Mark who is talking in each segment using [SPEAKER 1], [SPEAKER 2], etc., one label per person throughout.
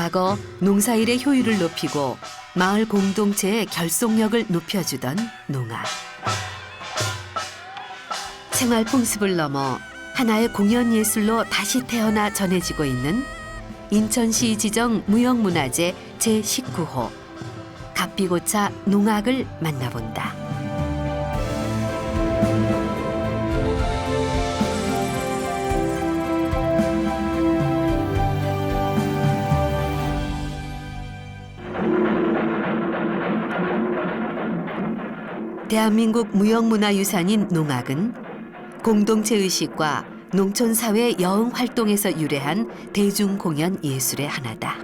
[SPEAKER 1] 과거 농사일의 효율을 높이고 마을 공동체의 결속력을 높여주던 농악. 생활 풍습을 넘어 하나의 공연 예술로 다시 태어나 전해지고 있는 인천시 지정 무형문화재 제19호 갑비고차 농악을 만나본다. 대한민국 무형문화유산인 농악은 공동체 의식과 농촌사회 여흥 활동에서 유래한 대중공연 예술의 하나다.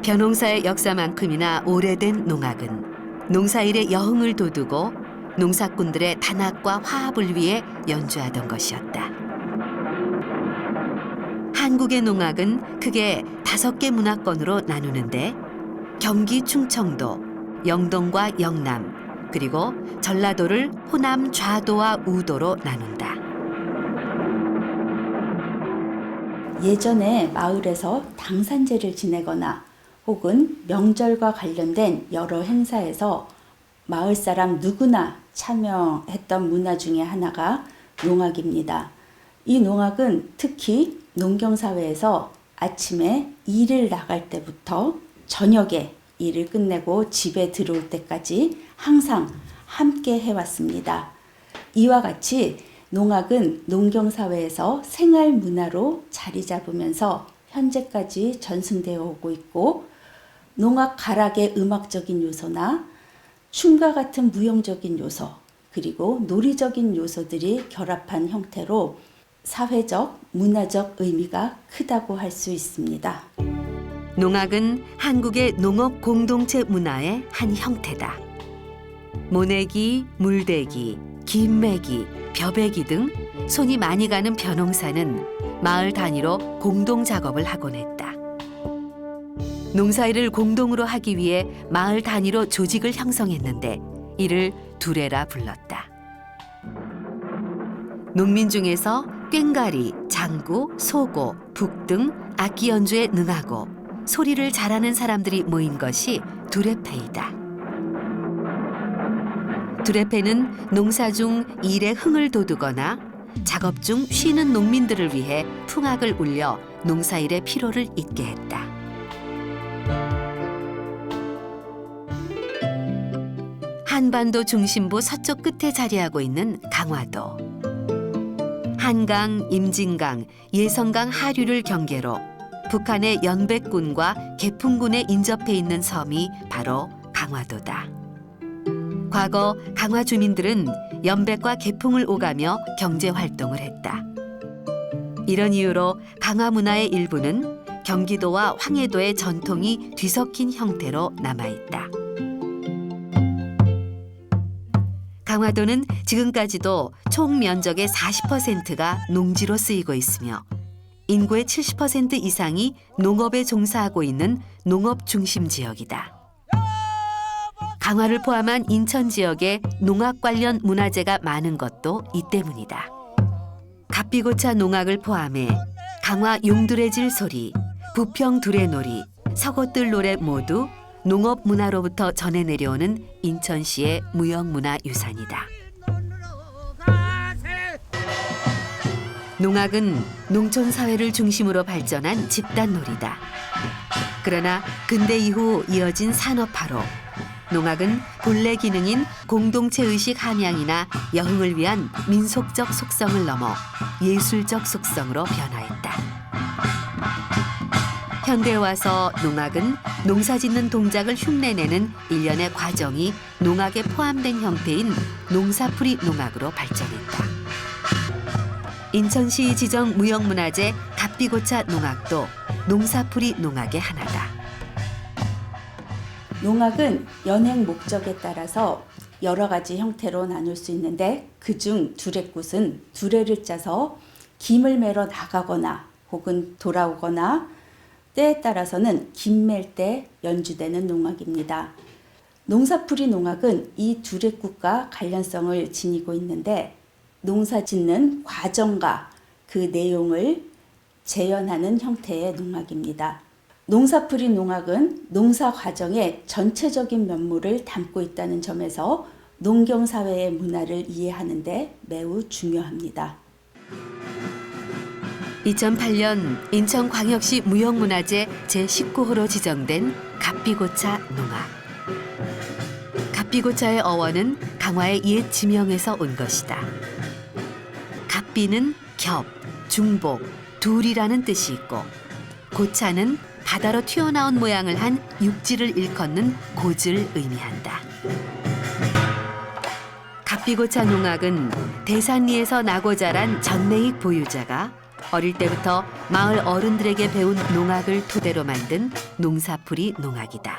[SPEAKER 1] 벼농사의 역사만큼이나 오래된 농악은 농사일의 여흥을 돋우고 농사꾼들의 단합과 화합을 위해 연주하던 것이었다. 한국의 농악은 크게 5개 문화권으로 나누는데 경기 충청도, 영동과 영남, 그리고 전라도를 호남 좌도와 우도로 나눈다.
[SPEAKER 2] 예전에 마을에서 당산제를 지내거나 혹은 명절과 관련된 여러 행사에서 마을 사람 누구나 참여했던 문화 중에 하나가 농악입니다. 이 농악은 특히 농경사회에서 아침에 일을 나갈 때부터 저녁에 일을 끝내고 집에 들어올 때까지 항상 함께 해왔습니다. 이와 같이 농악은 농경사회에서 생활문화로 자리 잡으면서 현재까지 전승되어 오고 있고, 농악 가락의 음악적인 요소나 춤과 같은 무용적인 요소, 그리고 놀이적인 요소들이 결합한 형태로 사회적, 문화적 의미가 크다고 할 수 있습니다.
[SPEAKER 1] 농악은 한국의 농업 공동체 문화의 한 형태다. 모내기, 물대기, 김매기, 벼베기 등 손이 많이 가는 벼농사는 마을 단위로 공동 작업을 하곤 했다. 농사일을 공동으로 하기 위해 마을 단위로 조직을 형성했는데 이를 두레라 불렀다. 농민 중에서 꽹가리, 장구, 소고, 북 등 악기 연주에 능하고 소리를 잘하는 사람들이 모인 것이 두레패이다. 두레패는 농사 중 일의 흥을 돋우거나 작업 중 쉬는 농민들을 위해 풍악을 울려 농사일의 피로를 잊게 했다. 한반도 중심부 서쪽 끝에 자리하고 있는 강화도. 한강, 임진강, 예성강 하류를 경계로 북한의 연백군과 개풍군에 인접해 있는 섬이 바로 강화도다. 과거 강화 주민들은 연백과 개풍을 오가며 경제 활동을 했다. 이런 이유로 강화 문화의 일부는 경기도와 황해도의 전통이 뒤섞인 형태로 남아있다. 강화도는 지금까지도 총 면적의 40%가 농지로 쓰이고 있으며 인구의 70% 이상이 농업에 종사하고 있는 농업 중심 지역이다. 강화를 포함한 인천 지역에 농악 관련 문화재가 많은 것도 이 때문이다. 갑비고차 농악을 포함해 강화 용두레질 소리, 부평 두레놀이, 서곶들 노래 모두 농업 문화로부터 전해 내려오는 인천시의 무형문화 유산이다. 농악은 농촌 사회를 중심으로 발전한 집단놀이다. 그러나 근대 이후 이어진 산업화로 농악은 본래 기능인 공동체 의식 함양이나 여흥을 위한 민속적 속성을 넘어 예술적 속성으로 변화했다. 현대에 와서 농악은 농사짓는 동작을 흉내내는 일련의 과정이 농악에 포함된 형태인 농사풀이 농악으로 발전했다. 인천시 지정 무형문화재 갑비고차 농악도 농사풀이 농악의 하나다.
[SPEAKER 2] 농악은 연행 목적에 따라서 여러 가지 형태로 나눌 수 있는데, 그중 두레꽃은 두레를 짜서 김을 매러 나가거나 혹은 돌아오거나 때에 따라서는 김 맬 때 연주되는 농악입니다. 농사풀이 농악은 이 두레꽃과 관련성을 지니고 있는데, 농사 짓는 과정과 그 내용을 재현하는 형태의 농악입니다. 농사풀이 농악은 농사 과정의 전체적인 면모를 담고 있다는 점에서 농경사회의 문화를 이해하는 데 매우 중요합니다.
[SPEAKER 1] 2008년 인천광역시 무형문화재 제19호로 지정된 갑비고차 농악. 갑비고차의 어원은 강화의 옛 지명에서 온 것이다. 갑비는 겹, 중복, 둘이라는 뜻이 있고 고차는 바다로 튀어나온 모양을 한 육지를 일컫는 고지를 의미한다. 갑비고차 농악은 대산리에서 나고 자란 전내익 보유자가 어릴 때부터 마을 어른들에게 배운 농악을 토대로 만든 농사풀이 농악이다.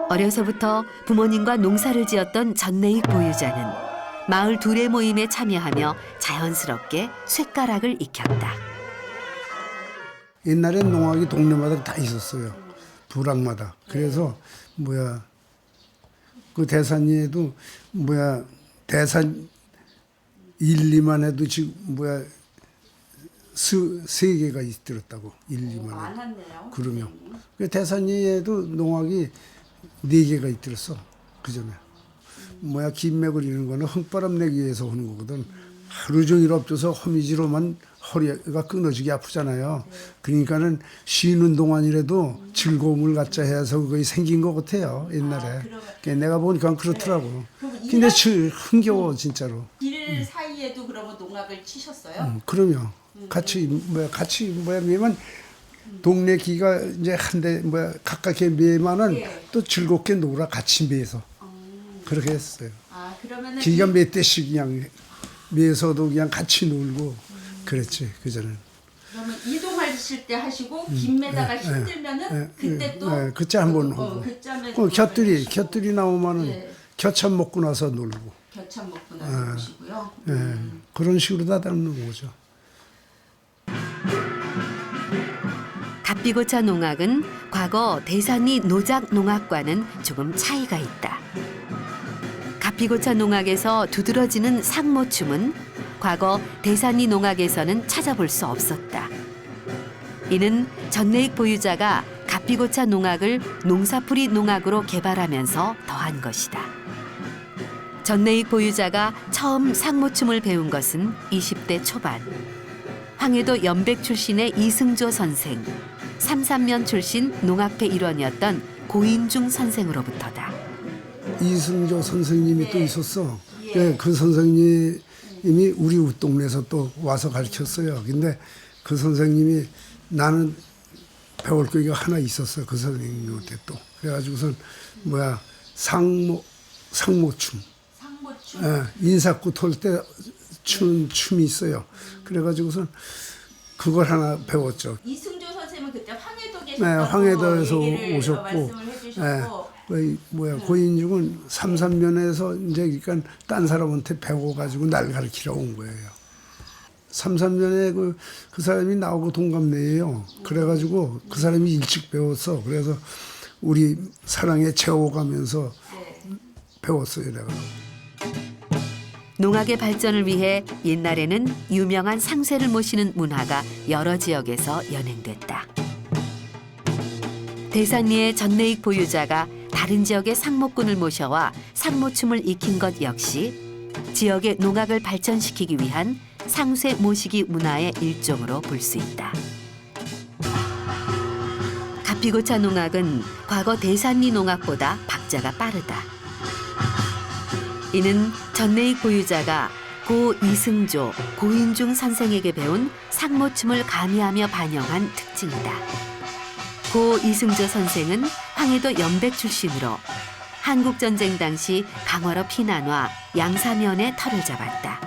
[SPEAKER 1] 어려서부터 부모님과 농사를 지었던 전내익 보유자는 마을 두레 모임에 참여하며 자연스럽게 쇳가락을 익혔다.
[SPEAKER 3] 옛날엔 농악이 동네마다 다 있었어요. 부락마다. 그래서 그 대산리에도 대산 1, 2만 해도 지금 세 개가 있더랬다고. 1, 2만 해.
[SPEAKER 2] 많았네요.
[SPEAKER 3] 그러면 그 대산리에도 농악이 4개가 있더랬어. 그 전에. 김매 그리는 거는 흙바람 내기 위해서 하는 거거든. 하루 종일 엎줘서 허미지로만 허리가 끊어지게 아프잖아요. 그러니까는 쉬는 동안이라도 즐거움을 갖자 해서 그거 생긴 것 같아요. 옛날에. 내가 보니까 그렇더라고. 근데 흥겨워 진짜로.
[SPEAKER 2] 길 사이에도 그러면 농악을 치셨어요?
[SPEAKER 3] 그럼요. 같이 매면 동네 기가 이제 한대 가깝게 매면은 또 즐겁게 놀아 같이 매서 그렇게 했어요.
[SPEAKER 2] 그러면은
[SPEAKER 3] 기가 몇 대씩 그냥 매서도 그냥 같이 놀고 그랬지 그전엔.
[SPEAKER 2] 그러면 이동하실 때 하시고 김 매다가 힘들면은 그때 또
[SPEAKER 3] 그때 한번 하고. 곁들이 나오면은 겨참 먹고 나서 놀고.
[SPEAKER 2] 겨참 먹고 나서 오시고요.
[SPEAKER 3] 그런 식으로 다 담는 거죠.
[SPEAKER 1] 갑비고차 농악은 과거 대산리 노작 농악과는 조금 차이가 있다. 갑비고차 농악에서 두드러지는 상모춤은 과거 대산리 농악에서는 찾아볼 수 없었다. 이는 전내익 보유자가 갑비고차 농악을 농사풀이 농악으로 개발하면서 더한 것이다. 전내익 보유자가 처음 상모춤을 배운 것은 20대 초반. 황해도 연백 출신의 이승조 선생, 삼산면 출신 농악회 일원이었던 고인중 선생으로부터다.
[SPEAKER 3] 이승조 선생님이 또 있었어. 그 선생님이 우리 웃동네에서 또 와서 가르쳤어요. 근데 그 선생님이 나는 배울 거 이거 하나 있었어. 그 선생님한테 또. 그래가지고선 상모춤. 인사구 털 때 추는 춤이 있어요. 그래가지고선 그걸 하나 배웠죠.
[SPEAKER 2] 이승조 선생님은 그때 황해도
[SPEAKER 3] 네,
[SPEAKER 2] 계셨다고
[SPEAKER 3] 황해도에서
[SPEAKER 2] 오셨고
[SPEAKER 3] 고인중은 삼산면에서 이제 그러니까 딴 사람한테 배워가지고 날 가르치러 온 거예요. 삼산면에 그 사람이 나오고 동갑내예요. 그래가지고 그 사람이 일찍 배웠어. 그래서 우리 사랑에 재워가면서 배웠어요, 내가.
[SPEAKER 1] 농악의 발전을 위해 옛날에는 유명한 상쇠를 모시는 문화가 여러 지역에서 연행됐다. 대산리의 전내익 보유자가 다른 지역의 상모꾼을 모셔와 상모춤을 익힌 것 역시 지역의 농악을 발전시키기 위한 상쇠 모시기 문화의 일종으로 볼 수 있다. 갑비고차 농악은 과거 대산리 농악보다 박자가 빠르다. 이는 전내익 보유자가 고 이승조, 고인중 선생에게 배운 상모춤을 가미하며 반영한 특징이다. 고 이승조 선생은 황해도 연백 출신으로 한국전쟁 당시 강화로 피난와 양사면에 터를 잡았다.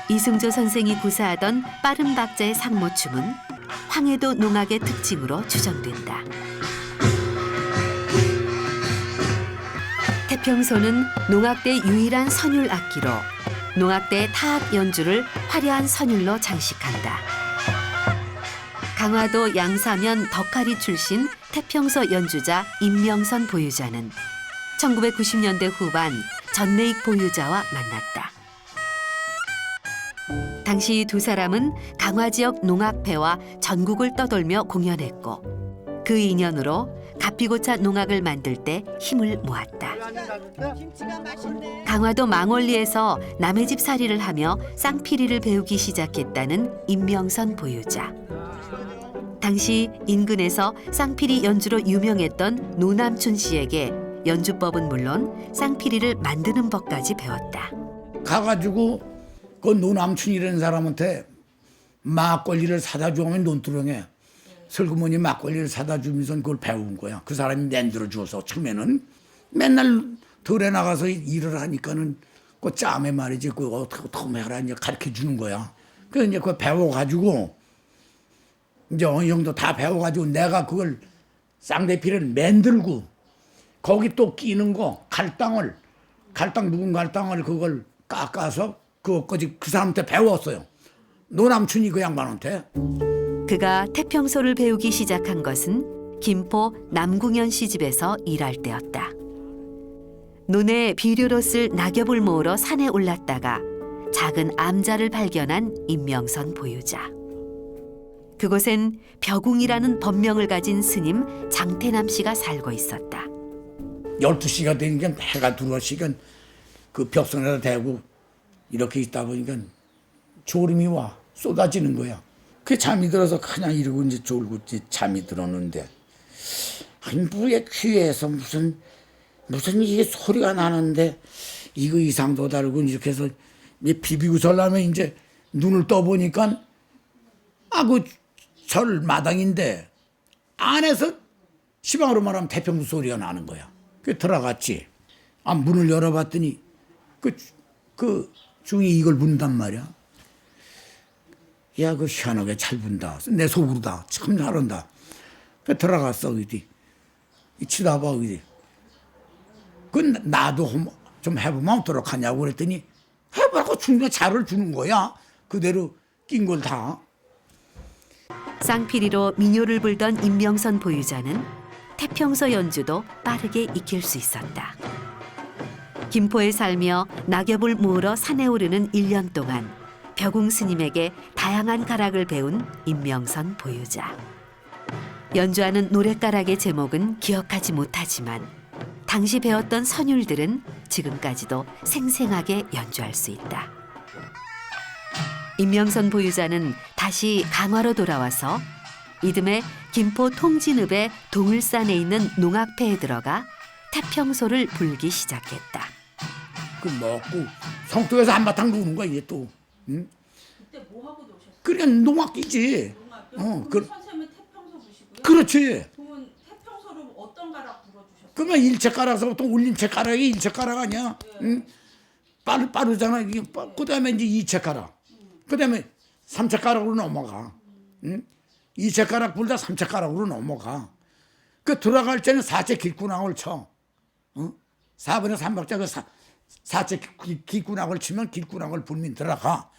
[SPEAKER 1] 이승조 선생이 구사하던 빠른 박자의 상모춤은 황해도 농악의 특징으로 추정된다. 태평소는 농악대 유일한 선율 악기로 농악대 타악 연주를 화려한 선율로 장식한다. 강화도 양사면 덕하리 출신 태평소 연주자 임명선 보유자는 1990년대 후반 전내익 보유자와 만났다. 당시 두 사람은 강화 지역 농악회와 전국을 떠돌며 공연했고 그 인연으로 갑비고차 농악을 만들 때 힘을 모았다. 강화도 망원리에서 남의 집 살이를 하며 쌍피리를 배우기 시작했다는 임명선 보유자. 당시 인근에서 쌍피리 연주로 유명했던 노남춘 씨에게 연주법은 물론 쌍피리를 만드는 법까지 배웠다.
[SPEAKER 4] 가가지고 그 노남춘이라는 사람한테 막걸리를 사다 주면 논두렁에 슬그머니 막걸리를 사다 주면서 그걸 배운 거야. 그 사람이 만들어 주어서 처음에는 맨날 들에 나가서 일을 하니까는 그 짬에 말이지 그 어떻게 해라 이제 가르쳐 주는 거야. 그래서 이제 그걸 배워가지고 이제 어느 정도 다 배워가지고 내가 그걸 쌍대피를 만들고 거기 또 끼는 거 갈땅 묵은 갈땅을 그걸 깎아서 그것까지 그 사람한테 배웠어요. 노남춘이 그 양반한테.
[SPEAKER 1] 그가 태평소를 배우기 시작한 것은 김포 남궁현 씨 집에서 일할 때였다. 논에 비료로 쓸 낙엽을 모으러 산에 올랐다가 작은 암자를 발견한 임명선 보유자. 그곳엔 벼궁이라는 법명을 가진 스님 장태남 씨가 살고 있었다.
[SPEAKER 4] 12시가 되니까 해가 들어오니까 그 벽선에다 대고 이렇게 있다 보니까 졸음이 와 쏟아지는 거야. 그 잠이 들어서 그냥 이러고 이제 졸고 이제 잠이 들었는데 아니 뭐에 귀에서 무슨 이게 소리가 나는데 이거 이상도 다르고 이렇게 해서 이제 비비고 설라면 이제 눈을 떠보니까 그 절 마당인데 안에서 시방으로 말하면 태평소 소리가 나는 거야. 그 들어갔지. 문을 열어봤더니 그 중이 이걸 분단 말이야. 야, 그 희한하게 잘 분다. 내 속으로다. 참 잘한다. 그 들어갔어, 어디. 치다봐, 어디. 그 나도 좀 해보면 어떡 하냐고 그랬더니 해보라고 중간에 잘을 주는 거야. 그대로 낀 걸 다.
[SPEAKER 1] 쌍피리로 민요를 불던 임명선 보유자는 태평소 연주도 빠르게 익힐 수 있었다. 김포에 살며 낙엽을 모으러 산에 오르는 1년 동안 벼궁 스님에게 다양한 가락을 배운 임명선 보유자. 연주하는 노랫가락의 제목은 기억하지 못하지만 당시 배웠던 선율들은 지금까지도 생생하게 연주할 수 있다. 임명선 보유자는 다시 강화로 돌아와서 이듬해 김포 통진읍의 동을산에 있는 농악회에 들어가 태평소를 불기 시작했다.
[SPEAKER 4] 그 먹고 성도에서 한바탕 노는 거야 이게 또. 응?
[SPEAKER 2] 그때 뭐 하고 노셨어요?
[SPEAKER 4] 그냥 농악기지.
[SPEAKER 2] 선생님은 태평소 부시고요.
[SPEAKER 4] 그렇지.
[SPEAKER 2] 그러면 태평소를 어떤 가락 불어주셨어요?
[SPEAKER 4] 그러면 일체가락서부터 올림체가락이 일체가락 아니야. 응? 빠르잖아. 이게 그다음에 이제 이체가락. 그다음에 삼체가락으로 넘어가. 응? 이체가락 불다 삼체가락으로 넘어가. 그 들어갈 때는 사체 길구낭을 쳐. 4분의 3박자 그 사체 길구낭을 치면 길구낭을 불면 들어가.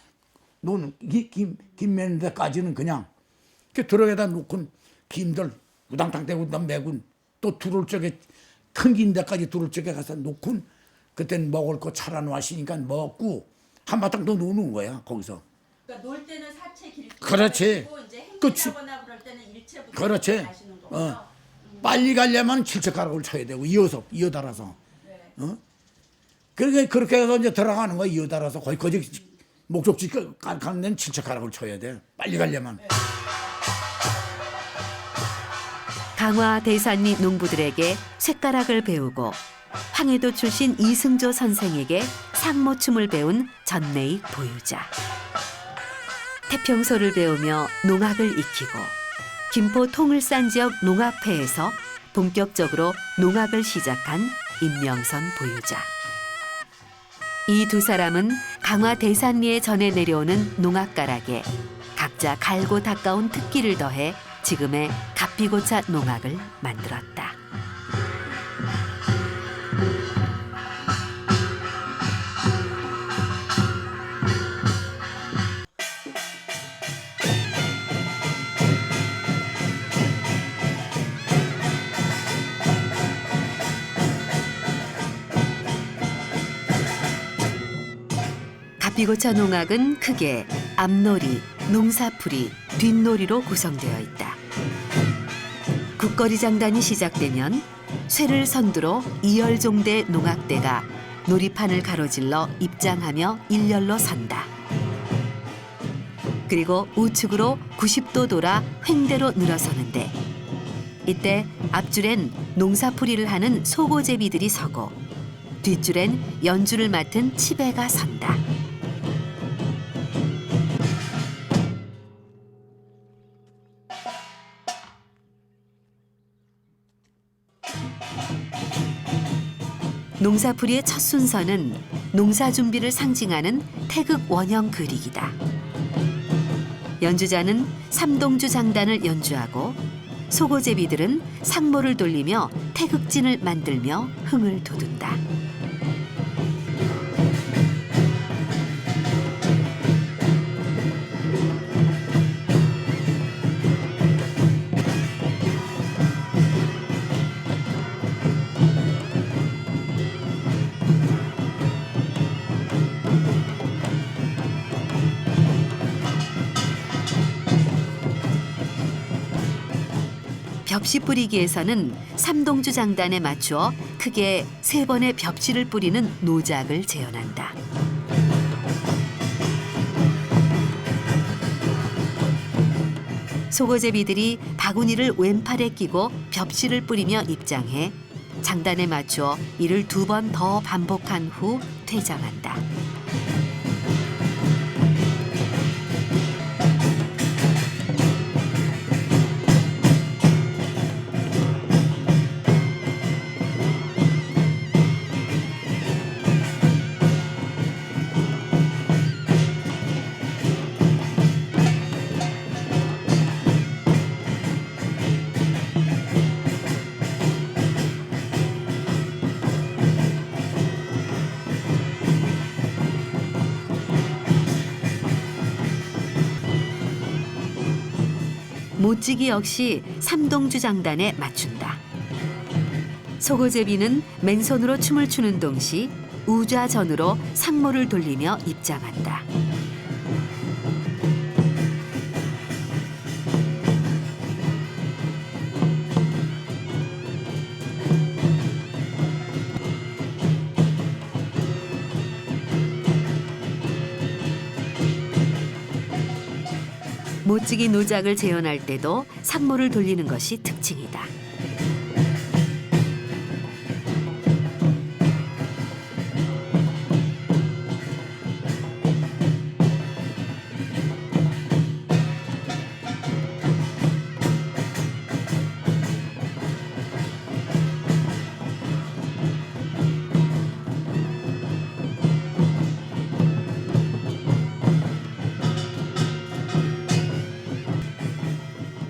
[SPEAKER 4] 노는 김매는 데까지는 그냥 그 들어에다 놓고 김들 우당탕 대고 매군 또 두를 쪽에 큰 긴 데까지 두를 쪽에 가서 놓고 그때는 먹을 거 차려놓으시니까 먹고 한바탕 더 노는 거야 거기서.
[SPEAKER 2] 그러니까 놀 때는 사체 길게
[SPEAKER 4] 그렇지.
[SPEAKER 2] 이제
[SPEAKER 4] 그렇지.
[SPEAKER 2] 행진하거나 그럴 때는 일체부터
[SPEAKER 4] 그렇지.
[SPEAKER 2] 하시는 거군요.
[SPEAKER 4] 빨리 가려면 칠척가락을 쳐야 되고 이어달아서. 그렇게 해서 이제 들어가는 거야 이어달아서 거기까지 목적지 가는 데는 칠척가락을 쳐야 돼. 빨리 가려면.
[SPEAKER 1] 강화 대산리 농부들에게 쇳가락을 배우고 황해도 출신 이승조 선생에게 상모춤을 배운 전내익 보유자. 태평소를 배우며 농악을 익히고 김포 통을산 지역 농악회에서 본격적으로 농악을 시작한 임명선 보유자. 이 두 사람은 강화 대산리에 전해 내려오는 농악가락에 각자 갈고 닦아온 특기를 더해 지금의 갑비고차 농악을 만들었다. 갑비고차 농악은 크게 앞놀이, 농사풀이, 뒷놀이로 구성되어 있다. 국거리 장단이 시작되면 쇠를 선두로 이열종대 농악대가 놀이판을 가로질러 입장하며 일렬로 선다. 그리고 우측으로 90도 돌아 횡대로 늘어서는데 이때 앞줄엔 농사풀이를 하는 소고제비들이 서고 뒷줄엔 연주를 맡은 치배가 선다. 농사풀이의 첫 순서는 농사 준비를 상징하는 태극 원형 그리기다. 연주자는 삼동주 장단을 연주하고 소고제비들은 상모를 돌리며 태극진을 만들며 흥을 돋운다. 벽시 뿌리기에서는 삼동주 장단에 맞추어 크게 3번의 벽시를 뿌리는 노작을 재현한다. 소고제비들이 바구니를 왼팔에 끼고 벽시를 뿌리며 입장해 장단에 맞추어 이를 2번 더 반복한 후 퇴장한다. 못지기 역시 삼동주 장단에 맞춘다. 소고제비는 맨손으로 춤을 추는 동시 우좌전으로 상모를 돌리며 입장한다. 못지기 노작을 재현할 때도 상모를 돌리는 것이 특징이다.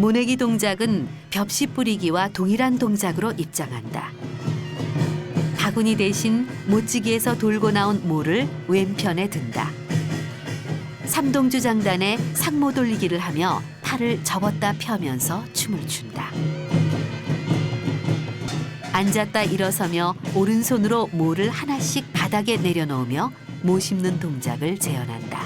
[SPEAKER 1] 모내기 동작은 벽시 뿌리기와 동일한 동작으로 입장한다. 바구니 대신 못지기에서 돌고 나온 모를 왼편에 든다. 삼동주 장단에 상모 돌리기를 하며 팔을 접었다 펴면서 춤을 춘다. 앉았다 일어서며 오른손으로 모를 하나씩 바닥에 내려놓으며 모 씹는 동작을 재현한다.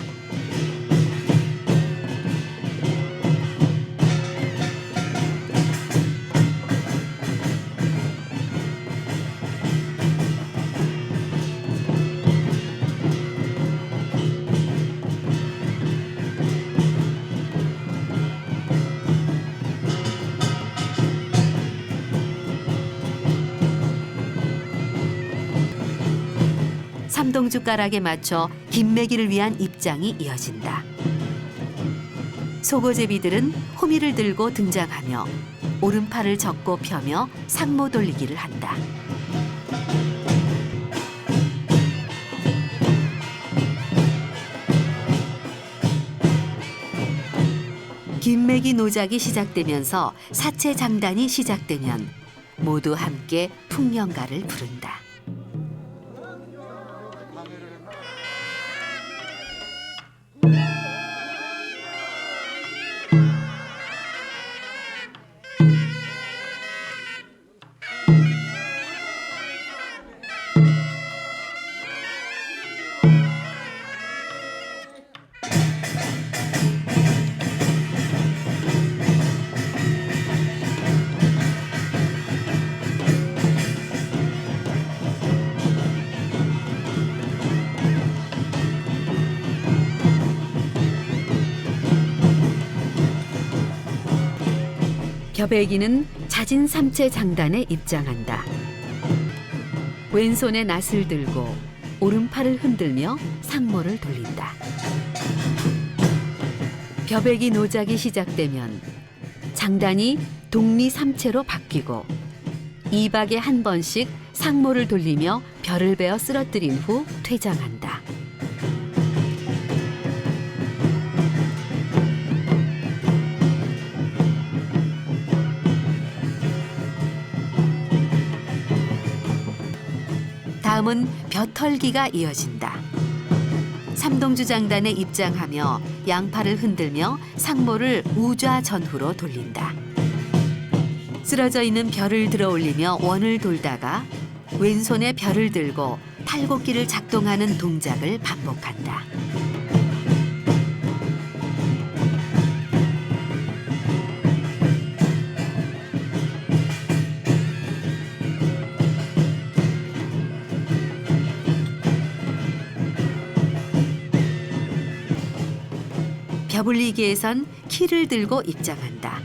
[SPEAKER 1] 삼동주 가락에 맞춰 김매기를 위한 입장이 이어진다. 소고제비들은 호미를 들고 등장하며 오른팔을 접고 펴며 상모 돌리기를 한다. 김매기 노작이 시작되면서 사체 장단이 시작되면 모두 함께 풍령가를 부른다. 벼베기는 자진 삼체 장단에 입장한다. 왼손에 낫을 들고 오른팔을 흔들며 상모를 돌린다. 벼베기 노작이 시작되면 장단이 동리 삼체로 바뀌고 2박에 한 번씩 상모를 돌리며 벼를 베어 쓰러뜨린 후 퇴장한다. 다음은 벼털기가 이어진다. 삼동주 장단에 입장하며 양팔을 흔들며 상모를 우좌전후로 돌린다. 쓰러져 있는 벼를 들어 올리며 원을 돌다가 왼손에 벼를 들고 탈곡기를 작동하는 동작을 반복한다. 벼불리기에선 키를 들고 입장한다.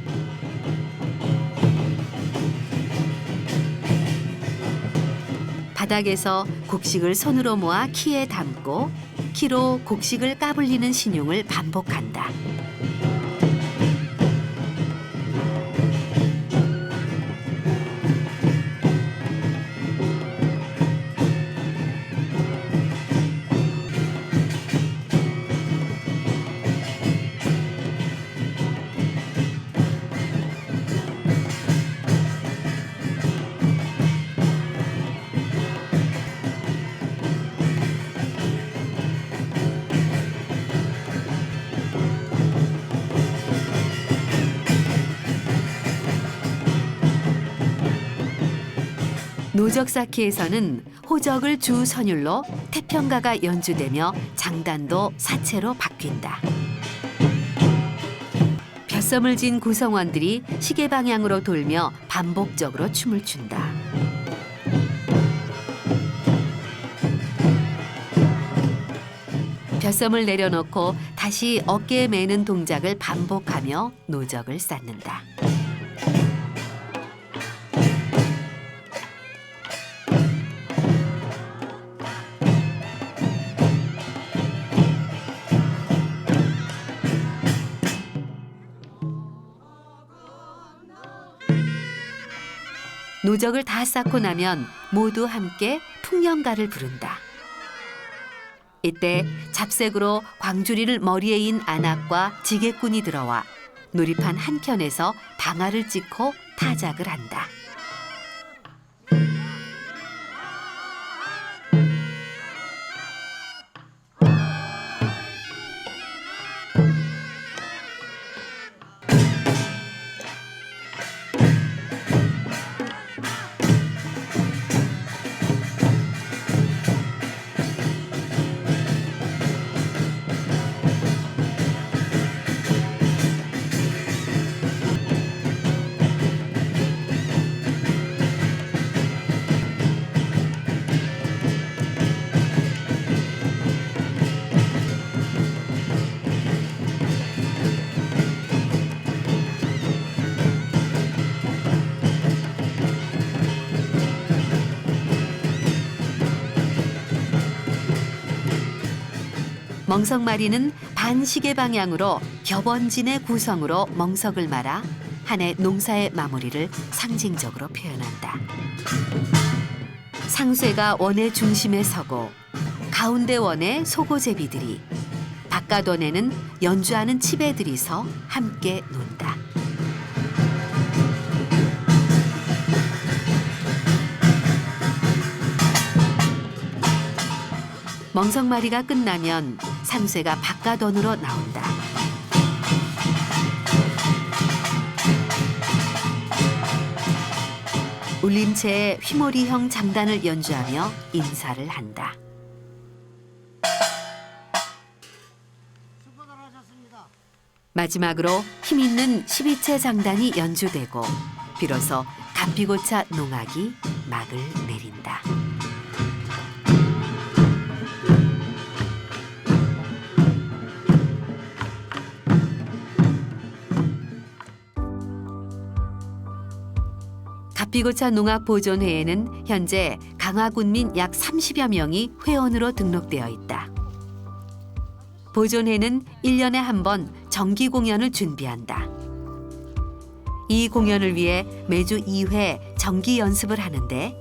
[SPEAKER 1] 바닥에서 곡식을 손으로 모아 키에 담고 키로 곡식을 까불리는 신용을 반복한다. 노적쌓기에서는 호적을 주 선율로 태평가가 연주되며 장단도 사체로 바뀐다. 벼섬을 진 구성원들이 시계 방향으로 돌며 반복적으로 춤을 춘다. 벼섬을 내려놓고 다시 어깨에 매는 동작을 반복하며 노적을 쌓는다. 노적을 다 쌓고 나면 모두 함께 풍년가를 부른다. 이때 잡색으로 광주리를 머리에 인 안악과 지게꾼이 들어와 놀이판 한켠에서 방아를 찍고 타작을 한다. 멍석말이는 반시계 방향으로 벼번진의 구성으로 멍석을 말아 한 해 농사의 마무리를 상징적으로 표현한다. 상쇠가 원의 중심에 서고 가운데 원에 소고제비들이 바깥 원에는 연주하는 치배들이 서 함께 논다. 멍석말이가 끝나면 상쇠가 바깥원으로 나온다. 울림체에 휘몰이형 장단을 연주하며 인사를 한다. 마지막으로 힘있는 12채 장단이 연주되고 비로소 갑비고차 농악이 막을 내린다. 갑비고차 농악보존회에는 현재 강화군민 약 30여 명이 회원으로 등록되어 있다. 보존회는 1년에 한 번 정기 공연을 준비한다. 이 공연을 위해 매주 2회 정기 연습을 하는데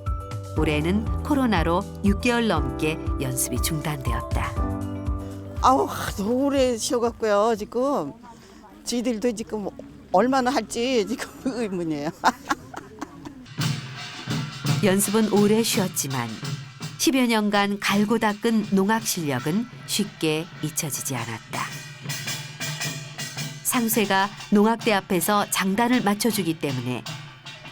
[SPEAKER 1] 올해는 코로나로 6개월 넘게 연습이 중단되었다.
[SPEAKER 5] 아우 하도 오래 쉬어갖고요 지금 저희들도 지금 얼마나 할지 지금 의문이에요.
[SPEAKER 1] 연습은 오래 쉬었지만 10여 년간 갈고 닦은 농악 실력은 쉽게 잊혀지지 않았다. 상쇠가 농악대 앞에서 장단을 맞춰주기 때문에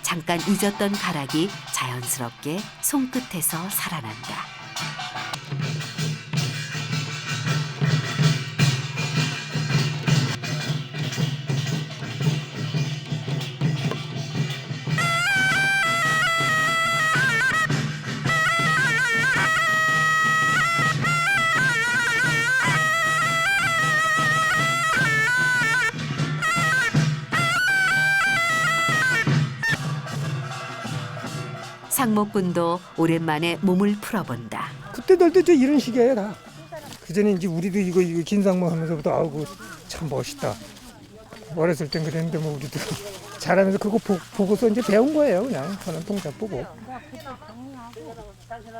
[SPEAKER 1] 잠깐 잊었던 가락이 자연스럽게 손끝에서 살아난다. 상목군도 오랜만에 몸을 풀어본다.
[SPEAKER 6] 그때들도 저 이런 식이에요 다. 그전에 이제 우리도 이거 긴상모 하면서부터 아우고 참 멋있다. 어렸을 땐 그랬는데 뭐 우리도 잘하면서 그거 보고서 이제 배운 거예요 그냥 하는 동작 보고.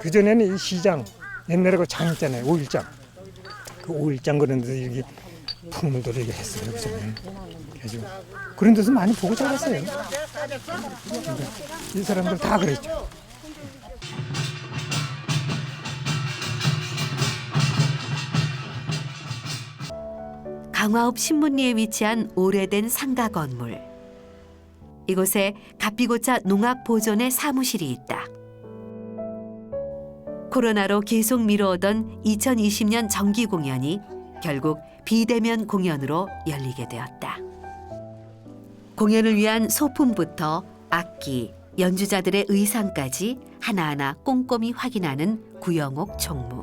[SPEAKER 6] 그전에는 이 시장 옛날에 그 장 있잖아요 5일장. 그 5일장 그런 데서 이렇게 풍물들을 이렇게 했어요 그전에. 그래서 그런 데서 많이 보고 자랐어요. 근데 이 사람들 다 그랬죠.
[SPEAKER 1] 강화읍 신문리에 위치한 오래된 상가 건물. 이곳에 갑비고차 농악보존의 사무실이 있다. 코로나로 계속 미뤄오던 2020년 정기 공연이 결국 비대면 공연으로 열리게 되었다. 공연을 위한 소품부터 악기, 연주자들의 의상까지 하나하나 꼼꼼히 확인하는 구영옥 총무.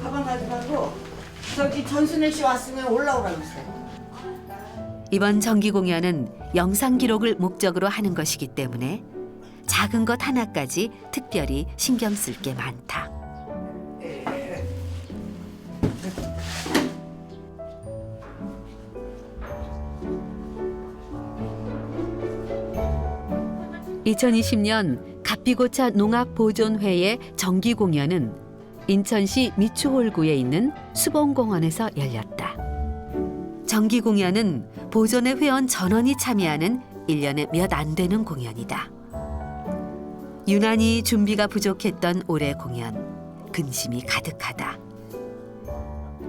[SPEAKER 5] 가방 가져가고 저기 전순애 씨 왔으면 올라오라고 했어요.
[SPEAKER 1] 이번 정기 공연은 영상 기록을 목적으로 하는 것이기 때문에 작은 것 하나까지 특별히 신경 쓸 게 많다. (2020년) 갑비고차 농악보존회의 정기 공연은 인천시 미추홀구에 있는 수봉공원에서 열렸다. 정기 공연은 보존회 회원 전원이 참여하는 1년에 몇 안 되는 공연이다. 유난히 준비가 부족했던 올해 공연, 근심이 가득하다.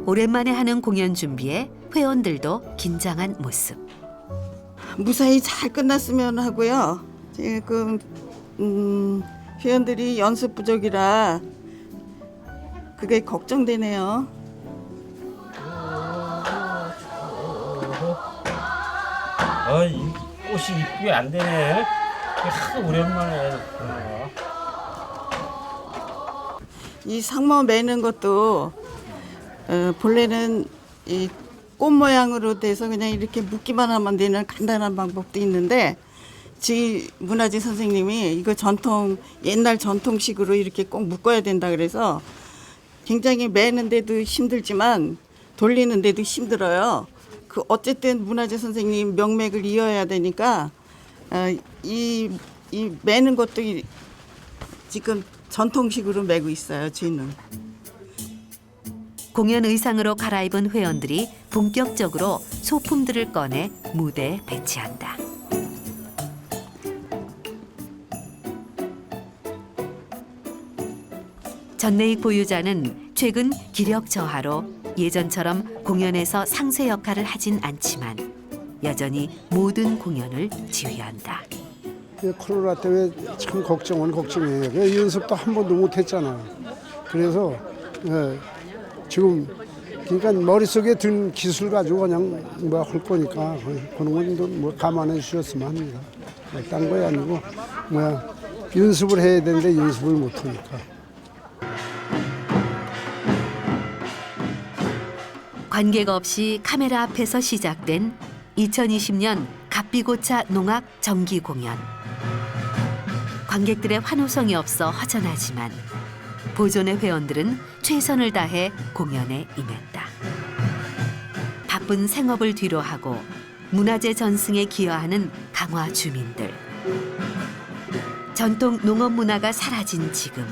[SPEAKER 1] 오랜만에 하는 공연 준비에 회원들도 긴장한 모습.
[SPEAKER 5] 무사히 잘 끝났으면 하고요. 지금 회원들이 연습 부족이라 그게 걱정되네요.
[SPEAKER 7] 이 꽃이 이쁘게 안 되네. 하도 오랜만에.
[SPEAKER 5] 이 상모 매는 것도 본래는 이 꽃 모양으로 돼서 그냥 이렇게 묶기만 하면 되는 간단한 방법도 있는데 지 문화재 선생님이 이거 옛날 전통식으로 이렇게 꼭 묶어야 된다 그래서 굉장히 매는데도 힘들지만 돌리는데도 힘들어요. 그 어쨌든 문화재 선생님 명맥을 이어야 되니까 이 매는 것도 지금 전통식으로 매고 있어요. 저희는.
[SPEAKER 1] 공연 의상으로 갈아입은 회원들이 본격적으로 소품들을 꺼내 무대에 배치한다. 전내익 보유자는 최근 기력 저하로 예전처럼 공연에서 상쇄 역할을 하진 않지만 여전히 모든 공연을 지휘한다.
[SPEAKER 3] 코로나 때문에 참 걱정이에요. 연습도 한 번도 못 했잖아. 그래서 지금 그러니까 머릿속에 든 기술 가지고 그냥 할 거니까 그런 건 감안해 주셨으면 합니다. 딴 거야 아니고 연습을 해야 되는데 연습을 못 하니까.
[SPEAKER 1] 관계가 없이 카메라 앞에서 시작된 2020년 갑비고차 농악 정기 공연. 관객들의 환호성이 없어 허전하지만 보존의 회원들은 최선을 다해 공연에 임했다. 바쁜 생업을 뒤로하고 문화재 전승에 기여하는 강화 주민들. 전통 농업 문화가 사라진 지금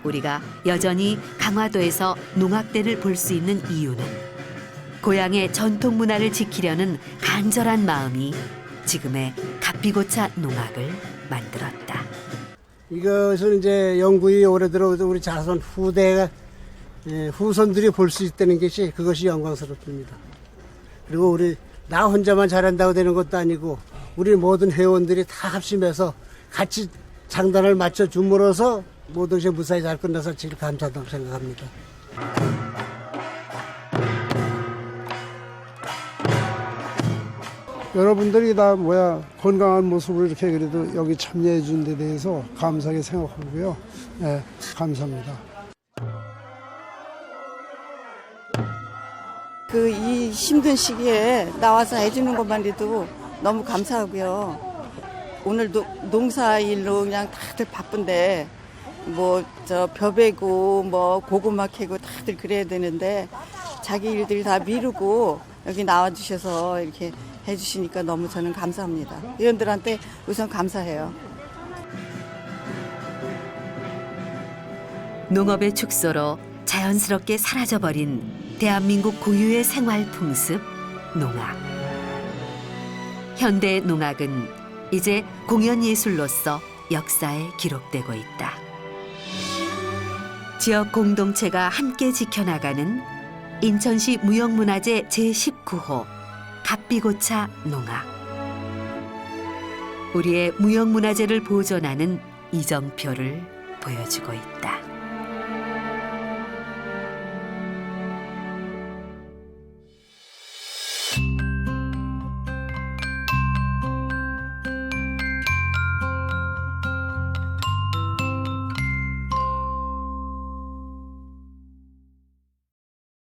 [SPEAKER 1] 우리가 여전히 강화도에서 농악대를 볼 수 있는 이유는 고향의 전통 문화를 지키려는 간절한 마음이 지금의 갑비고차 농악을 만들었다.
[SPEAKER 8] 이것은 이제 영구히 오래 들어 우리 자손 후대가 후손들이 볼 수 있다는 것이 그것이 영광스럽습니다. 그리고 우리 나 혼자만 잘한다고 되는 것도 아니고 우리 모든 회원들이 다 합심해서 같이 장단을 맞춰 줌으로써 모든 것이 무사히 잘 끝나서 제일 감사하다고 생각합니다.
[SPEAKER 3] 여러분들이 다 건강한 모습으로 이렇게 그래도 여기 참여해 준 데 대해서 감사하게 생각하고요. 네, 감사합니다.
[SPEAKER 5] 이 힘든 시기에 나와서 해주는 것만해도 너무 감사하고요. 오늘도 농사일로 그냥 다들 바쁜데 벼 베고 고구마 캐고 다들 그래야 되는데 자기 일들 다 미루고 여기 나와주셔서 이렇게 해주시니까 너무 저는 감사합니다. 의원들한테 우선 감사해요.
[SPEAKER 1] 농업의 축소로 자연스럽게 사라져버린 대한민국 고유의 생활 풍습, 농악. 현대 농악은 이제 공연예술로서 역사에 기록되고 있다. 지역 공동체가 함께 지켜나가는 인천시 무형문화재 제19호 갑비고차 농악. 우리의 무형문화재를 보존하는 이정표를 보여주고 있다.